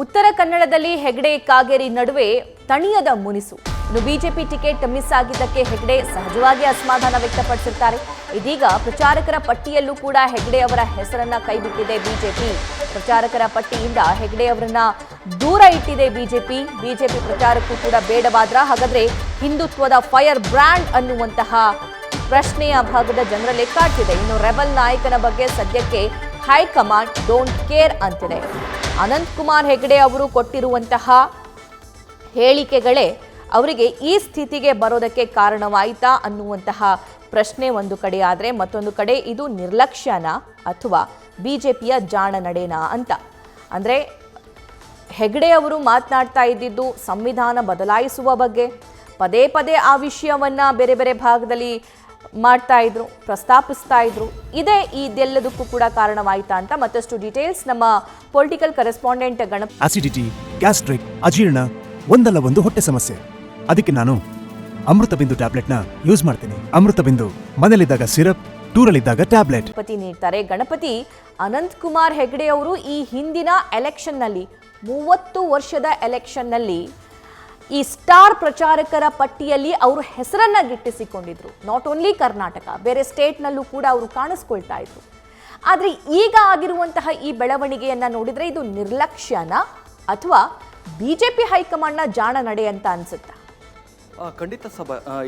ಉತ್ತರ ಕನ್ನಡದಲ್ಲಿ ಹೆಗಡೆ ಕಾಗೇರಿ ನಡುವೆ ತಣಿಯದ ಮುನಿಸು. ಇನ್ನು ಬಿಜೆಪಿ ಟಿಕೆಟ್ ಮಿಸ್ ಆಗಿದ್ದಕ್ಕೆ ಹೆಗಡೆ ಸಹಜವಾಗಿ ಅಸಮಾಧಾನ ವ್ಯಕ್ತಪಡಿಸಿರ್ತಾರೆ. ಇದೀಗ ಪ್ರಚಾರಕರ ಪಟ್ಟಿಯಲ್ಲೂ ಕೂಡ ಹೆಗಡೆ ಅವರ ಹೆಸರನ್ನ ಕೈಬಿಟ್ಟಿದೆ ಬಿಜೆಪಿ. ಪ್ರಚಾರಕರ ಪಟ್ಟಿಯಿಂದ ಹೆಗಡೆ ಅವರನ್ನ ದೂರ ಇಟ್ಟಿದೆ ಬಿಜೆಪಿ. ಬಿಜೆಪಿ ಪ್ರಚಾರಕ್ಕೂ ಕೂಡ ಬೇಡವಾದ್ರ ಹಾಗಾದ್ರೆ ಹಿಂದುತ್ವದ ಫೈರ್ ಬ್ರ್ಯಾಂಡ್ ಅನ್ನುವಂತಹ ಪ್ರಶ್ನೆಯ ಭಾಗದ ಜನರಲ್ಲೇ ಕಾಡ್ತಿದೆ. ಇನ್ನು ರೆಬಲ್ ನಾಯಕನ ಬಗ್ಗೆ ಸದ್ಯಕ್ಕೆ ಹೈಕಮಾಂಡ್ ಡೋಂಟ್ ಕೇರ್ ಅಂತಿದೆ. ಅನಂತಕುಮಾರ್ ಹೆಗಡೆ ಅವರು ಕೊಟ್ಟಿರುವಂತಹ ಹೇಳಿಕೆಗಳೇ ಅವರಿಗೆ ಈ ಸ್ಥಿತಿಗೆ ಬರೋದಕ್ಕೆ ಕಾರಣವಾಯಿತಾ ಅನ್ನುವಂತಹ ಪ್ರಶ್ನೆ ಒಂದು ಕಡೆ ಆದರೆ, ಮತ್ತೊಂದು ಕಡೆ ಇದು ನಿರ್ಲಕ್ಷ್ಯನಾ ಅಥವಾ ಬಿಜೆಪಿಯ ಜಾಣ ನಡೆನಾ ಅಂತ. ಅಂದರೆ ಹೆಗಡೆ ಅವರು ಮಾತನಾಡ್ತಾ ಇದ್ದಿದ್ದು ಸಂವಿಧಾನ ಬದಲಾಯಿಸುವ ಬಗ್ಗೆ. ಪದೇ ಪದೇ ಆ ವಿಷಯವನ್ನ ಬೇರೆ ಬೇರೆ ಭಾಗದಲ್ಲಿ ಮಾಡ್ತಾ ಇದ್ರು, ಪ್ರಸ್ತಾಪಿಸ್ತಾ ಇದ್ರು. ಇದೇ ಇದೆಲ್ಲದಕ್ಕೂ ಕೂಡ ಕಾರಣವಾಯಿತಾ ಅಂತ ಮತ್ತಷ್ಟು ಡೀಟೇಲ್ಸ್ ನಮ್ಮ ಪೊಲಿಟಿಕಲ್ ಕರೆಸ್ಪಾಂಡೆಂಟ್ ಆಸಿಡಿಟಿ, ಗ್ಯಾಸ್ಟ್ರಿಕ್, ಅಜೀರ್ಣ, ಒಂದಲ್ಲ ಒಂದು ಹೊಟ್ಟೆ ಸಮಸ್ಯೆ. ಅದಕ್ಕೆ ನಾನು ಅಮೃತ ಬಿಂದು ಟ್ಯಾಬ್ಲೆಟ್ನ ಯೂಸ್ ಮಾಡ್ತೀನಿ. ಅಮೃತ ಬಿಂದು ಮನೇಲಿದ್ದಾಗ ಸಿರಪ್, ಟೂರಲ್ಲಿದ್ದಾಗ ಟ್ಯಾಬ್ಲೆಟ್. ಗಣಪತಿ ನೀಡ್ತಾರೆ. ಗಣಪತಿ, ಅನಂತಕುಮಾರ್ ಹೆಗಡೆ ಅವರು ಈ ಹಿಂದಿನ ಎಲೆಕ್ಷನ್ನಲ್ಲಿ 30 ವರ್ಷದ ಎಲೆಕ್ಷನ್ನಲ್ಲಿ ಈ ಸ್ಟಾರ್ ಪ್ರಚಾರಕರ ಪಟ್ಟಿಯಲ್ಲಿ ಅವರು ಹೆಸರನ್ನ ಗಿಟ್ಟಿಸಿಕೊಂಡಿದ್ರು. ನಾಟ್ ಓನ್ಲಿ ಕರ್ನಾಟಕ, ಬೇರೆ ಸ್ಟೇಟ್ನಲ್ಲೂ ಕೂಡ ಅವರು ಕಾಣಿಸ್ಕೊಳ್ತಾ ಇದ್ರು. ಆದರೆ ಈಗ ಆಗಿರುವಂತಹ ಈ ಬೆಳವಣಿಗೆಯನ್ನ ನೋಡಿದ್ರೆ ಇದು ನಿರ್ಲಕ್ಷ್ಯನಾ ಅಥವಾ ಬಿಜೆಪಿ ಹೈಕಮಾಂಡ್ನ ಜಾಣ ನಡೆ ಅಂತ ಅನ್ಸುತ್ತಾ? ಖಂಡಿತ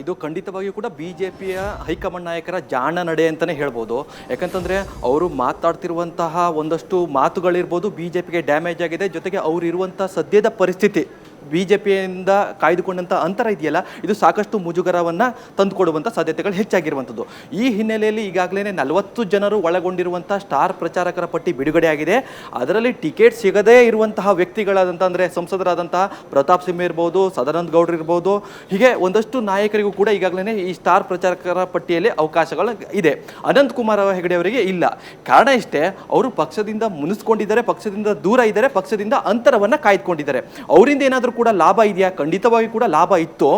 ಇದು ಖಂಡಿತವಾಗಿಯೂ ಕೂಡ ಬಿಜೆಪಿಯ ಹೈಕಮಾಂಡ್ ನಾಯಕರ ಜಾಣ ನಡೆ ಅಂತಲೇ ಹೇಳ್ಬೋದು. ಯಾಕಂತಂದರೆ ಅವರು ಮಾತಾಡ್ತಿರುವಂತಹ ಒಂದಷ್ಟು ಮಾತುಗಳಿರ್ಬೋದು ಬಿಜೆಪಿಗೆ ಡ್ಯಾಮೇಜ್ ಆಗಿದೆ. ಜೊತೆಗೆ ಅವರು ಇರುವಂಥ ಸದ್ಯದ ಪರಿಸ್ಥಿತಿ, ಬಿಜೆಪಿಯಿಂದ ಕಾಯ್ದುಕೊಂಡಂಥ ಅಂತರ ಇದೆಯಲ್ಲ, ಇದು ಸಾಕಷ್ಟು ಮುಜುಗರವನ್ನು ತಂದುಕೊಡುವಂಥ ಸಾಧ್ಯತೆಗಳು ಹೆಚ್ಚಾಗಿರುವಂಥದ್ದು. ಈ ಹಿನ್ನೆಲೆಯಲ್ಲಿ ಈಗಾಗಲೇ 40 ಜನರು ಒಳಗೊಂಡಿರುವಂಥ ಸ್ಟಾರ್ ಪ್ರಚಾರಕರ ಪಟ್ಟಿ ಬಿಡುಗಡೆಯಾಗಿದೆ. ಅದರಲ್ಲಿ ಟಿಕೆಟ್ ಸಿಗದೇ ಇರುವಂತಹ ವ್ಯಕ್ತಿಗಳಾದಂಥ ಅಂದರೆ ಸಂಸದರಾದಂತಹ ಪ್ರತಾಪ್ ಸಿಂಹ ಇರ್ಬೋದು, ಸದಾನಂದ ಗೌಡ್ರು ಇರ್ಬೋದು, ಹೀಗೆ ಒಂದಷ್ಟು ನಾಯಕರಿಗೂ ಕೂಡ ಈಗಾಗಲೇ ಈ ಸ್ಟಾರ್ ಪ್ರಚಾರಕರ ಪಟ್ಟಿಯಲ್ಲಿ ಅವಕಾಶಗಳು ಇದೆ. ಅನಂತಕುಮಾರ್ ಹೆಗಡೆ ಅವರಿಗೆ ಇಲ್ಲ. ಕಾರಣ ಇಷ್ಟೇ, ಅವರು ಪಕ್ಷದಿಂದ ಮುನಿಸ್ಕೊಂಡಿದ್ದಾರೆ, ಪಕ್ಷದಿಂದ ದೂರ ಇದ್ದಾರೆ, ಪಕ್ಷದಿಂದ ಅಂತರವನ್ನು ಕಾಯ್ದುಕೊಂಡಿದ್ದಾರೆ. ಅವರಿಂದ ಏನಾದರೂ ಕೂಡ ಲಾಭ ಇದೆಯಾ? ಖಂಡಿತವಾಗಿ ಕೂಡ ಲಾಭ ಇತ್ತು.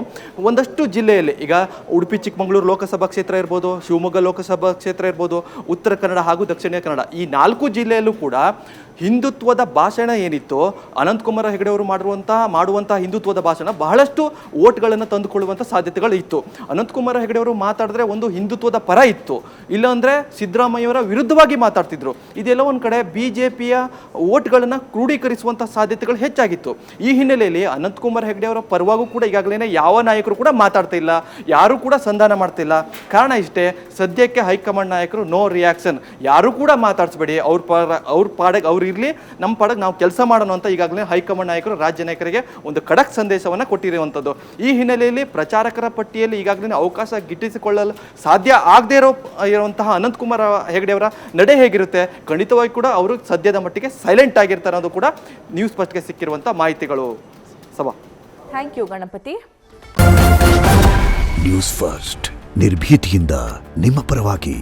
ಒಂದಷ್ಟು ಜಿಲ್ಲೆಯಲ್ಲಿ ಈಗ ಉಡುಪಿ ಚಿಕ್ಕಮಗಳೂರು ಲೋಕಸಭಾ ಕ್ಷೇತ್ರ ಇರ್ಬೋದು, ಶಿವಮೊಗ್ಗ ಲೋಕಸಭಾ ಕ್ಷೇತ್ರ ಇರ್ಬೋದು, ಉತ್ತರ ಕನ್ನಡ ಹಾಗೂ ದಕ್ಷಿಣ ಕನ್ನಡ, ಈ 4 ಜಿಲ್ಲೆಯಲ್ಲೂ ಕೂಡ ಹಿಂದುತ್ವದ ಭಾಷಣ ಏನಿತ್ತು, ಅನಂತಕುಮಾರ್ ಹೆಗಡೆ ಅವರು ಮಾಡುವಂತಹ ಹಿಂದುತ್ವದ ಭಾಷಣ ಬಹಳಷ್ಟು ಓಟ್ಗಳನ್ನು ತಂದುಕೊಳ್ಳುವಂಥ ಸಾಧ್ಯತೆಗಳು ಇತ್ತು. ಅನಂತಕುಮಾರ್ ಹೆಗಡೆ ಅವರು ಮಾತಾಡಿದ್ರೆ ಒಂದು ಹಿಂದುತ್ವದ ಪರ ಇತ್ತು, ಇಲ್ಲಾಂದರೆ ಸಿದ್ದರಾಮಯ್ಯವರ ವಿರುದ್ಧವಾಗಿ ಮಾತಾಡ್ತಿದ್ರು. ಇದೆಲ್ಲ ಒಂದು ಕಡೆ ಬಿಜೆಪಿಯ ಓಟ್ಗಳನ್ನು ಕ್ರೋಢೀಕರಿಸುವಂಥ ಸಾಧ್ಯತೆಗಳು ಹೆಚ್ಚಾಗಿತ್ತು. ಈ ಹಿನ್ನೆಲೆಯಲ್ಲಿ ಅನಂತಕುಮಾರ್ ಹೆಗಡೆ ಅವರ ಪರವಾಗೂ ಕೂಡ ಈಗಾಗಲೇ ಯಾವ ನಾಯಕರು ಕೂಡ ಮಾತಾಡ್ತಾ ಇಲ್ಲ, ಯಾರೂ ಕೂಡ ಸಂಧಾನ ಮಾಡ್ತಿಲ್ಲ. ಕಾರಣ ಇಷ್ಟೇ, ಸದ್ಯಕ್ಕೆ ಹೈಕಮಾಂಡ್ ನಾಯಕರು ನೋ ರಿಯಾಕ್ಷನ್, ಯಾರೂ ಕೂಡ ಮಾತಾಡಿಸ್ಬೇಡಿ, ಅವ್ರ ಪಾಡಗೆ ಅವ್ರು ಇರಲಿ, ನಮ್ಮ ಪಾಡಗೆ ನಾವು ಕೆಲಸ ಮಾಡೋಣ ಅಂತ ಈಗಾಗಲೇ ಹೈಕಮಾಂಡ್ ನಾಯಕರು ರಾಜ್ಯ ನಾಯಕರಿಗೆ ಒಂದು ಖಡಕ್ ಸಂದೇಶವನ್ನು ಕೊಟ್ಟಿರುವಂಥದ್ದು. ಈ ಹಿನ್ನೆಲೆಯಲ್ಲಿ ಪ್ರಚಾರಕರ ಪಟ್ಟಿಯಲ್ಲಿ ಈಗಾಗಲೇ ಅವಕಾಶ ಗಿಟ್ಟಿಸಿಕೊಳ್ಳಲು ಸಾಧ್ಯ ಆಗದೇ ಇರುವಂತಹ ಅನಂತಕುಮಾರ್ ಹೆಗಡೆ ಅವರ ನಡೆ ಹೇಗಿರುತ್ತೆ? ಖಂಡಿತವಾಗಿ ಕೂಡ ಅವರು ಸದ್ಯದ ಮಟ್ಟಿಗೆ ಸೈಲೆಂಟ್ ಆಗಿರ್ತಾರೆ ಅನ್ನೋದು ಕೂಡ ನ್ಯೂಸ್ ಫಸ್ಟ್ಗೆ ಸಿಕ್ಕಿರುವಂಥ ಮಾಹಿತಿಗಳು. ಸಭಾ, thank you Ganapathi. News First ನಿರ್ಭೀತಿಯಿಂದ ನಿಮ್ಮ ಪರವಾಗಿ.